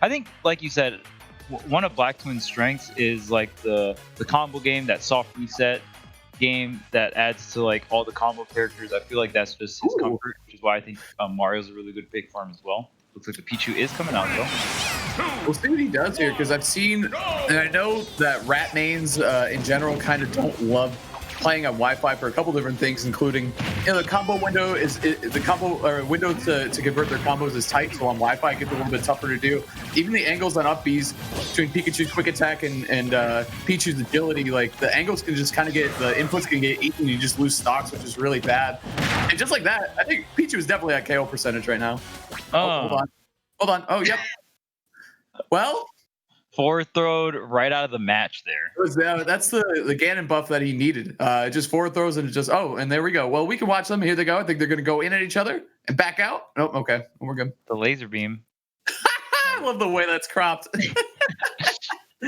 I think, like you said, one of Black Twin's strengths is like the combo game, that soft reset game that adds to like all the combo characters. I feel like that's just his comfort, which is why I think Mario's a really good pick for him as well. Looks like the Pichu is coming out though. We'll see what he does here, because I've seen, and I know that rat mains in general kind of don't love playing on Wi-Fi for a couple different things, including, the combo window is the combo or window to convert their combos is tight. So on Wi-Fi, it gets a little bit tougher to do. Even the angles on up Bs between Pikachu's quick attack and Pichu's agility, like the angles can just kind of get, the inputs can get eaten. You just lose stocks, which is really bad. And just like that, I think Pichu is definitely at KO percentage right now. Hold on. Oh, yep. Well, forward throwed right out of the match there. That's the Ganon buff that he needed. Just forward throws and just, and there we go. Well, we can watch them. Here they go. I think they're going to go in at each other and back out. Oh, okay. We're good. The laser beam. I love the way that's cropped.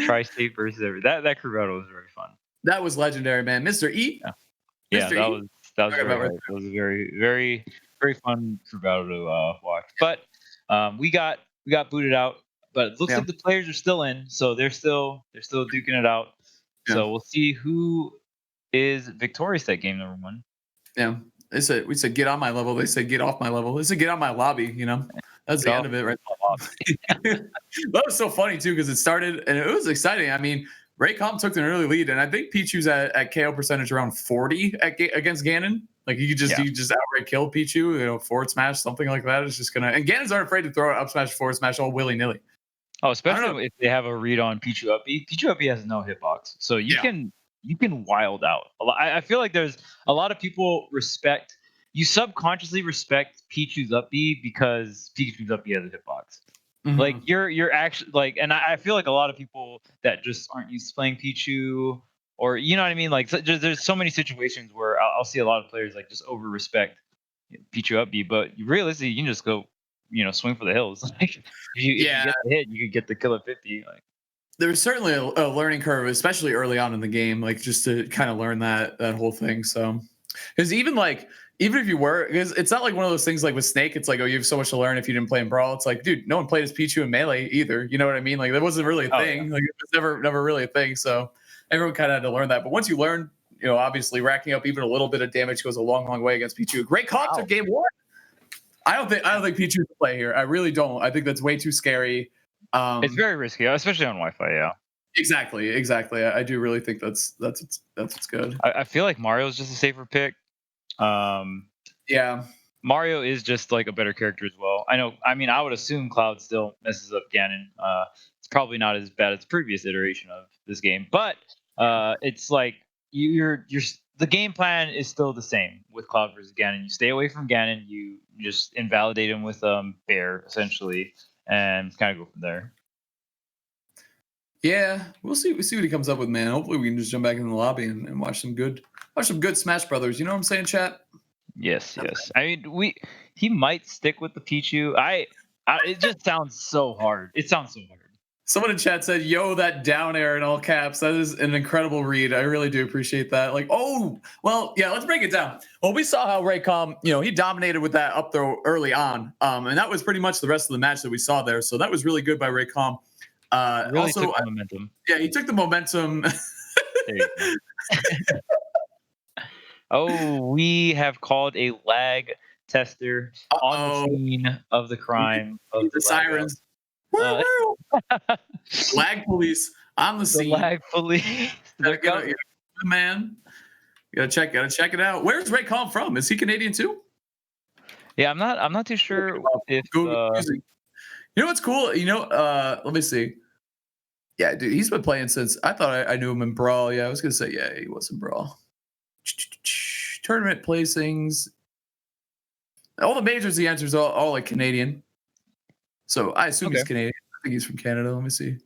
Tri-state versus that crew battle was very fun. That was legendary, man. Mr. E. Yeah, that was it was a very, very, very fun crew battle to watch. But we got booted out. But it looks like the players are still in, so they're still duking it out. Yeah. So we'll see who is victorious at game number 1. Yeah, we said get on my level. They said get off my level. They said get on my lobby. That's the end of it, right? That was so funny too, because it started and it was exciting. I mean, Kalm took an early lead, and I think Pichu's at KO percentage around 40 against Ganon. Like you just outright kill Pichu, forward smash, something like that. It's just gonna, and Ganons aren't afraid to throw an up smash, forward smash all willy nilly. Oh, especially if they have a read on Pichu up B. Pichu up B has no hitbox, so you can wild out. I feel like there's a lot of people subconsciously respect Pichu's up B because Pikachu's up B has a hitbox. Mm-hmm. Like you're actually like, and I feel like a lot of people that just aren't used to playing Pichu, or you know what I mean. Like there's so many situations where I'll see a lot of players like just over respect Pichu up B, but realistically you can just go, swing for the hills. Like if you get the hit, you could get the kill at 50. Like there's certainly a learning curve, especially early on in the game, like just to kind of learn that whole thing. So, because even if you were, because it's not like one of those things like with Snake, it's like, oh, you have so much to learn if you didn't play in Brawl. It's like, dude, no one played as Pichu in Melee either. You know what I mean? Like that wasn't really a thing. Like it was never really a thing. So everyone kind of had to learn that. But once you learn, obviously racking up even a little bit of damage goes a long, long way against Pichu. Great call to game 1. I don't think Pichu should play here. I really don't. I think that's way too scary. It's very risky, especially on Wi-Fi. Yeah. Exactly. I do really think that's what's good. I feel like Mario's just a safer pick. Yeah. Mario is just like a better character as well. I would assume Cloud still messes up Ganon. It's probably not as bad as the previous iteration of this game, but it's like the game plan is still the same with Cloud versus Ganon. You stay away from Ganon. You just invalidate him with Bear essentially, and kind of go from there. Yeah, we'll see what he comes up with, man. Hopefully we can just jump back in the lobby and watch some good Smash Brothers. You know what I'm saying, chat? Yes. I mean, he might stick with the Pichu. It just sounds so hard. It sounds so hard. Someone in chat said, "Yo, that down air in all caps." That is an incredible read. I really do appreciate that. Like, oh, well, yeah. Let's break it down. Well, we saw how Kalm, he dominated with that up throw early on, and that was pretty much the rest of the match that we saw there. So that was really good by Kalm. Really also took the momentum. Yeah, he took the momentum. Oh, we have called a lag tester on the scene of the crime of the sirens. Lag police on the scene. Lag police. Man, gotta check it out. Where's Kalm from? Is he Canadian too? Yeah, I'm not too sure if. You know what's cool? Let me see. Yeah, dude, he's been playing since I thought I knew him in Brawl. Yeah, I was gonna say he was in Brawl. Tournament placings. All the majors he enters all like Canadian. So I assume he's Canadian. I think he's from Canada. Let me see.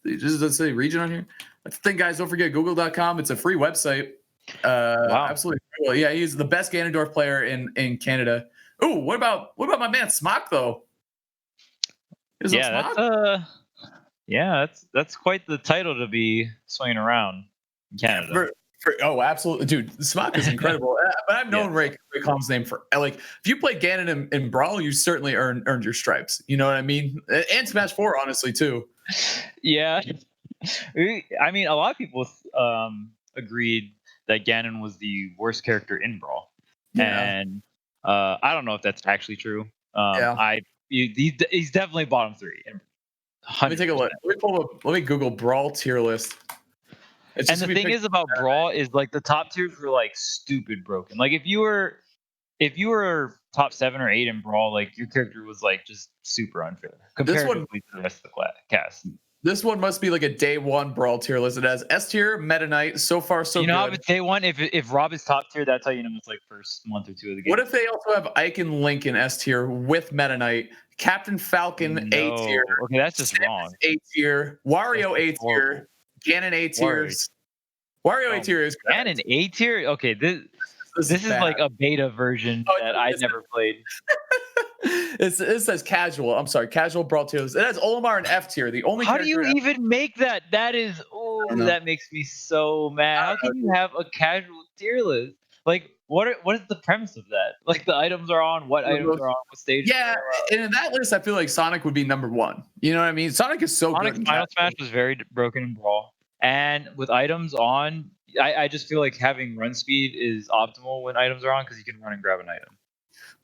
Does it say region on here? That's the thing, guys. Don't forget Google.com. It's a free website. Wow. Absolutely cool. Yeah, he's the best Ganondorf player in Canada. Ooh, what about my man Smock though? That's quite the title to be swinging around in Canada. Oh, absolutely, dude. Smock is incredible. But I've known Ray Kalm's name for like. If you play Ganon in Brawl, you certainly earned your stripes. You know what I mean? And Smash 4, honestly, too. Yeah. I mean, a lot of people agreed that Ganon was the worst character in Brawl, Yeah. and I don't know if that's actually true. Yeah. He's definitely bottom 3. Let me take a look. Let me Google Brawl tier list. And the thing is about Brawl is like the top tiers were like stupid broken. Like if you were top 7 or 8 in Brawl, like your character was like just super unfair comparatively to the rest of the cast. This one must be like a day 1 Brawl tier list. It has S tier, Meta Knight. So far, so you know, good. If it's day 1, if Rob is top tier, that's how you know it's like first month or 2 of the game. What if they also have Ike and Link in S tier with Meta Knight, Captain Falcon A tier? Okay, that's just wrong. A tier, Wario A tier, Ganon A tiers. Wario A tier is Ganon A tier. Okay, this is like a beta version that I never played. It says casual. I'm sorry, casual Brawl tiers. It has Olimar in F tier. The only. How do you even make that? That is that makes me so mad. How can you have a casual tier list? Like, what is the premise of that? Like, the items are on, what items are on, what stages? Yeah, and in that list, I feel like Sonic would be number 1. You know what I mean? Sonic is so good. Final Smash was very broken in Brawl, and with items on, I just feel like having run speed is optimal when items are on because you can run and grab an item.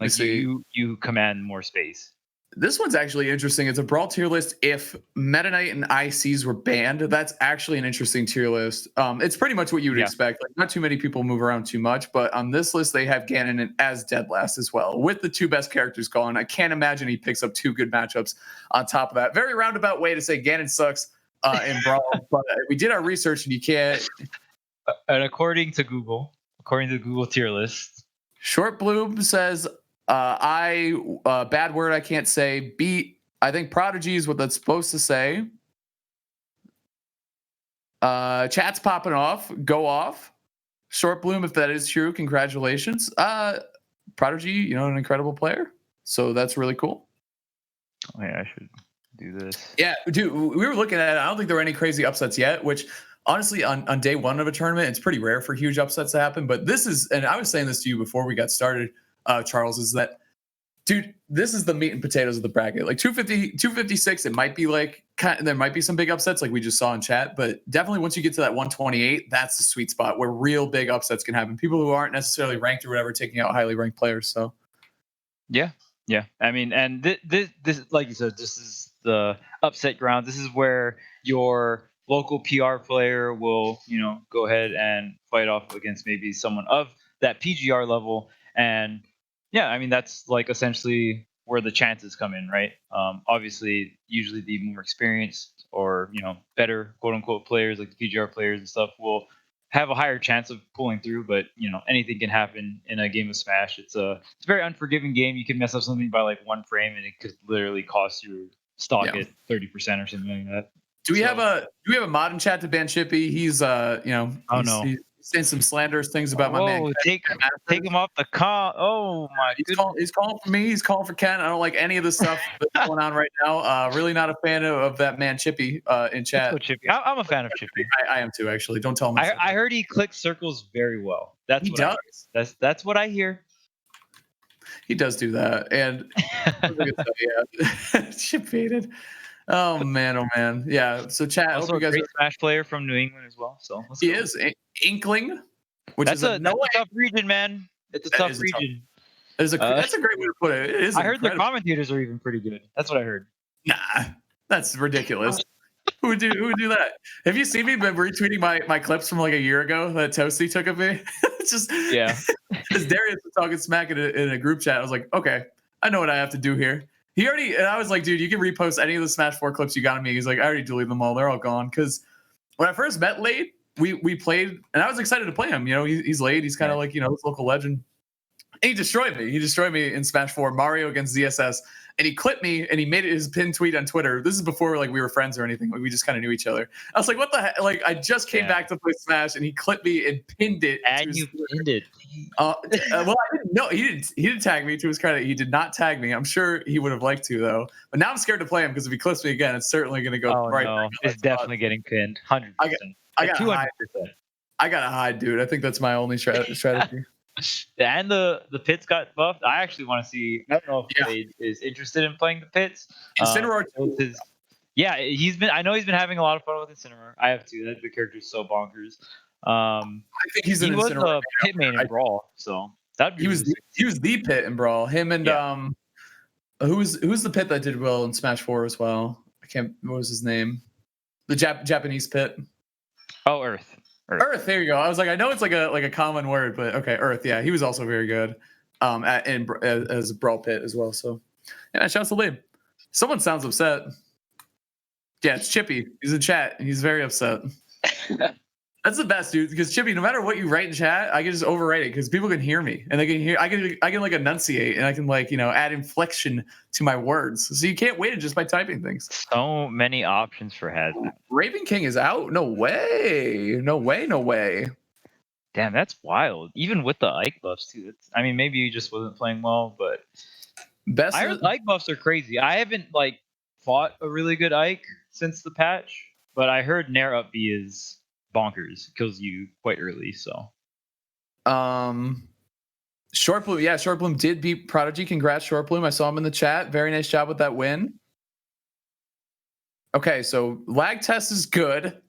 Like you command more space. This one's actually interesting. It's a Brawl tier list. If Meta Knight and ICs were banned, that's actually an interesting tier list. It's pretty much what you would expect. Like, not too many people move around too much, but on this list, they have Ganon as dead last as well, with the 2 best characters gone. I can't imagine he picks up 2 good matchups on top of that. Very roundabout way to say Ganon sucks in Brawl, but we did our research, and you can't. And according to Google tier list, Short Bloom says, bad word I can't say. Beat. I think Prodigy is what that's supposed to say. Chat's popping off. Go off. Short Bloom, if that is true, congratulations. Prodigy, an incredible player. So that's really cool. Oh, yeah, I should do this. Yeah, dude, we were looking at it. I don't think there were any crazy upsets yet, which honestly, on day 1 of a tournament, it's pretty rare for huge upsets to happen. But this is, and I was saying this to you before we got started, Charles, is that, dude, this is the meat and potatoes of the bracket. Like 250, 256, it might be like, there might be some big upsets like we just saw in chat, but definitely once you get to that 128, that's the sweet spot where real big upsets can happen. People who aren't necessarily ranked or whatever, taking out highly ranked players. So, yeah. I mean, and this, like you said, this is the upset ground. This is where your local PR player will, go ahead and fight off against maybe someone of that PGR level. And yeah, I mean, that's like essentially where the chances come in, right? Obviously, usually the more experienced or, better quote unquote players like the PGR players and stuff will have a higher chance of pulling through, but anything can happen in a game of Smash. It's a very unforgiving game. You can mess up something by like 1 frame and it could literally cost your stock at 30% or something like that. Do we have a mod in chat to ban Chippy? He's he's saying some slanderous things about my man. Take him off the call. Oh my goodness. He's calling for me. He's calling for Ken. I don't like any of the stuff that's going on right now. Really not a fan of that man Chippy in chat. Chippy. I'm a fan of Chippy. I am too, actually. Don't tell him. I heard he clicks circles very well. That's what does. That's what I hear. He does do that, and chip faded. Oh man, yeah. So chat. Also, hope you guys a great Smash player from New England as well. So he is Inkling, which that's is a tough region, man. It's a tough region. That's a great way to put it. It is. I heard the commentators are even pretty good. That's what I heard. Nah, that's ridiculous. Who would do that? Have you seen me retweeting my clips from like a year ago that Toasty took of me? It's just As Darius was talking smack in a group chat, I was like, okay, I know what I have to do here. And I was like, dude, you can repost any of the Smash 4 clips you got of me. He's like, I already deleted them all. They're all gone. Because when I first met Lade, we played, and I was excited to play him. He's Lade. He's kind of like, this local legend. And he destroyed me. He destroyed me in Smash 4, Mario against ZSS. And he clipped me, and he made it his pinned tweet on Twitter. This is before like we were friends or anything. Like, we just kind of knew each other. I was like, what the heck? Like, I just came back to play Smash, and he clipped me and pinned it. And you pinned it. Well, I didn't know. He didn't tag me, to his credit. He did not tag me. I'm sure he would have liked to, though. But now I'm scared to play him because if he clips me again, it's certainly going to go right. No. It's definitely getting pinned. 100%. I got 200%. I gotta hide, dude. I think that's my only strategy. And the pits got buffed. I actually want to see. I don't know if Yeah. Blade is interested in playing the pits. Incineroar too. Yeah, he's been. I know he's been having a lot of fun with Incineroar. I have too. The character's so bonkers. I think he's He an was Incineroar. a pit main in Brawl, so that'd be. He was the pit in Brawl. Him and Yeah. who's the pit that did well in Smash 4 as well? I can't. What was his name? The Japanese pit. Oh, Earth. Earth. There you go. I was like, I know it's like a common word, but okay, Earth. Yeah, he was also very good. As a Brawl pit as well. So yeah, shouts to Lib. Someone sounds upset. Yeah, it's Chippy. He's in chat and he's very upset. That's the best, dude. Because Chippy, no matter what you write in chat, I can just overwrite it because people can hear me and they can hear. I can like enunciate and I can like add inflection to my words. So you can't wait it just by typing things. So many options for head. Raven King is out. No way. No way. No way. Damn, that's wild. Even with the Ike buffs too. I mean, maybe he just wasn't playing well, but Best. I heard Ike buffs are crazy. I haven't like fought a really good Ike since the patch, but I heard Nair up B is bonkers. Kills you quite early. So, Short Bloom. Yeah, Short Bloom did beat Prodigy. Congrats, Short Bloom. I saw him in the chat. Very nice job with that win. Okay, so lag test is good.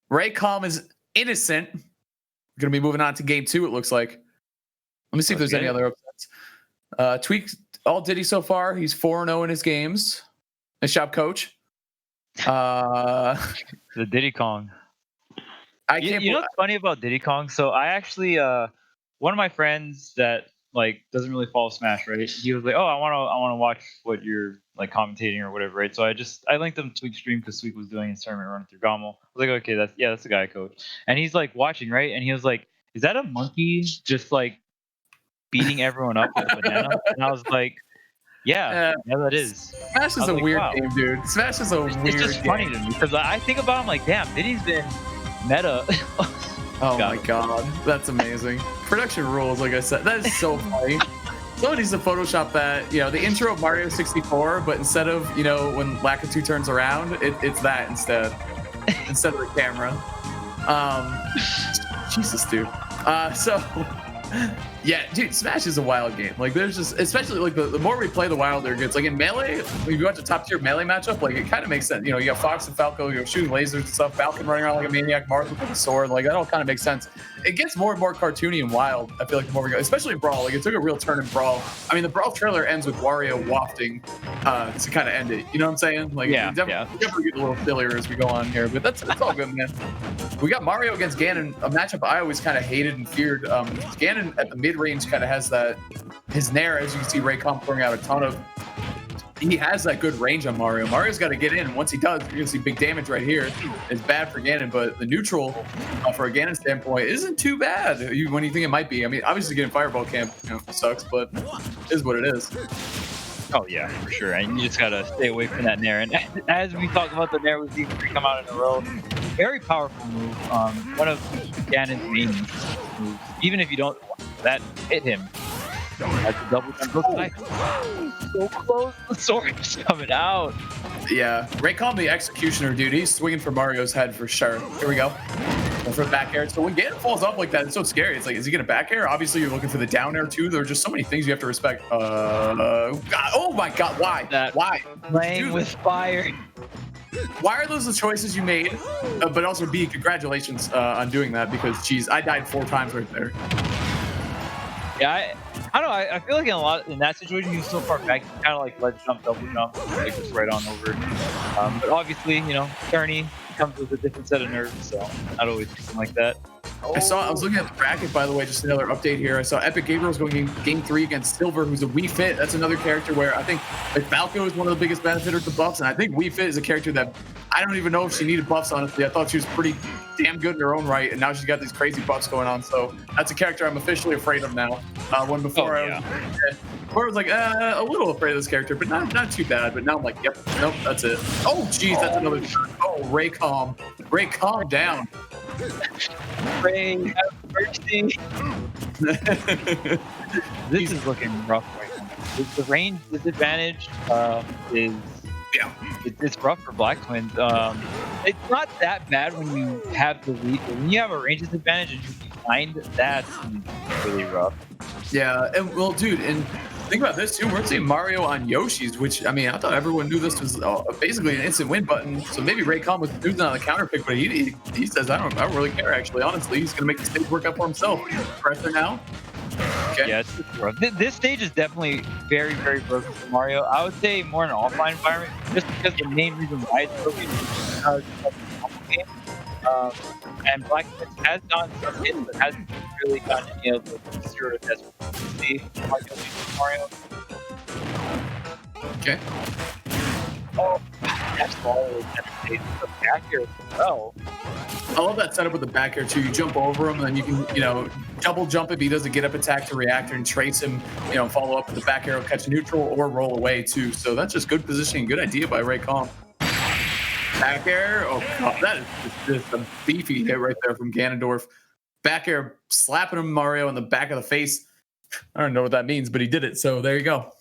Ray Kalm is innocent. We're gonna be moving on to game 2. It looks like. Let me see if there's any other upsets. Tweak all Diddy so far. He's 4-0 in his games. Nice job, coach. The Diddy Kong. You know what's funny about Diddy Kong? So I actually one of my friends that like doesn't really follow Smash, right? He was like, "Oh, I want to watch what you're like commentating or whatever," right? So I linked him to Tweak stream because Tweak was doing his tournament run through GOML. I was like, "Okay, that's the guy I coach," and he's like watching, right? And he was like, "Is that a monkey just like beating everyone up with a banana?" And I was like, "Yeah, that is." Smash is a like, weird wow. game, dude. Smash is a weird game. It's just funny to me because I think about him like, damn, Diddy's been meta. Oh my god, that's amazing. Production rules, like I said, that is so funny. Someone needs to Photoshop that, the intro of Mario 64, but instead of, when Lakitu turns around, it's that instead of the camera. Jesus, dude. Yeah, dude, Smash is a wild game. Like, there's just, especially like the more we play, the wilder it gets. Like in Melee, when you go out to top tier Melee matchup, like it kind of makes sense. You got Fox and Falco, shooting lasers and stuff, Falcon running around like a maniac, Marth with a sword, like that all kind of makes sense. It gets more and more cartoony and wild, I feel like, the more we go, especially in Brawl. Like, it took a real turn in Brawl. I mean, the Brawl trailer ends with Wario wafting to kind of end it. You know what I'm saying? Like, yeah, definitely get a little sillier as we go on here, but it's all good, man. We got Mario against Ganon, a matchup I always kind of hated and feared. Ganon at the mid-range kind of has that, his Nair, as you can see, Raycom pouring out a ton of, he has that good range on Mario. Mario's got to get in, and once he does, you're going to see big damage right here. It's bad for Ganon, but the neutral, for a Ganon standpoint, isn't too bad when you think it might be. I mean, obviously getting Fireball Camp sucks, but it is what it is. Oh yeah, for sure. And you just gotta stay away from that Nair. And as we talk about the Nair, we've seen 3 come out in a row. Very powerful move. One of Ganon's main moves. Even if you don't that hit him. That's a double jump. So close. The sword is coming out. Yeah, Raycom the Executioner, dude. He's swinging for Mario's head for sure. Here we go. For the back air. So when Ganon falls off like that, it's so scary. It's like, is he gonna back air? Obviously, you're looking for the down air too. There are just so many things you have to respect. God, oh my God, why? Why? Playing with fire. Why are those the choices you made? But also, B, congratulations on doing that because, geez, I died 4 times right there. Yeah, I don't know. I feel like in that situation, you're so far back, you kind of like ledge jump, double jump, like just right on over. But obviously, Tourney comes with a different set of nerves, so not always something like that. I was looking at the bracket, by the way, just another update here. I saw Epic Gabriel's going game 3 against Silver, who's a Wii Fit. That's another character where I think like Falco is one of the biggest benefiters of buffs, and I think Wii Fit is a character that I don't even know if she needed buffs, honestly. I thought she was pretty damn good in her own right, and now she's got these crazy buffs going on. So that's a character I'm officially afraid of now. When before I was like a little afraid of this character, but not too bad. But now I'm like, yep, nope, that's it. Oh, geez, that's another. Oh, Ray, calm down. Ray, have mercy. This is looking rough right now. The range disadvantage is it's rough for Black Twins. It's not that bad when you have the lead, but when you have a range disadvantage and you're behind, that's really rough. Yeah, and well, dude, and think about this too. We're seeing Mario on Yoshi's, which I mean, I thought everyone knew this was basically an instant win button. So maybe Raycon was losing on the counter pick, but he says I don't really care actually. Honestly, he's gonna make the stage work out for himself. Pressure now. Okay. Yeah, it's just rough. This stage is definitely very, very broken for Mario. I would say more in an offline environment, just because the main reason why it's broken is because of the combo game. Um, and Blacktwins has gotten some hits, but hasn't really gotten any of the zero to test Mario. Okay. Oh, that's all the back here as well. I love that setup with the back air too. You jump over him, and then you can, double jump if he does a get up attack to reactor and trace him, follow up with the back arrow, catch neutral, or roll away too. So that's just good positioning. Good idea by Raycon. Back air. Oh, God. That is just a beefy hit right there from Ganondorf. Back air slapping him, Mario, in the back of the face. I don't know what that means, but he did it. So there you go.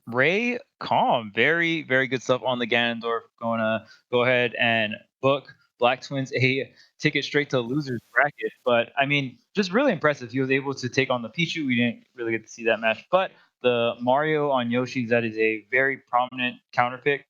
Ray Kalm, very, very good stuff on the Ganondorf. Going to go ahead and book Blacktwins a ticket straight to losers bracket. But I mean, just really impressive. He was able to take on the Pichu. We didn't really get to see that match, but the Mario on Yoshi's, that is a very prominent counter pick.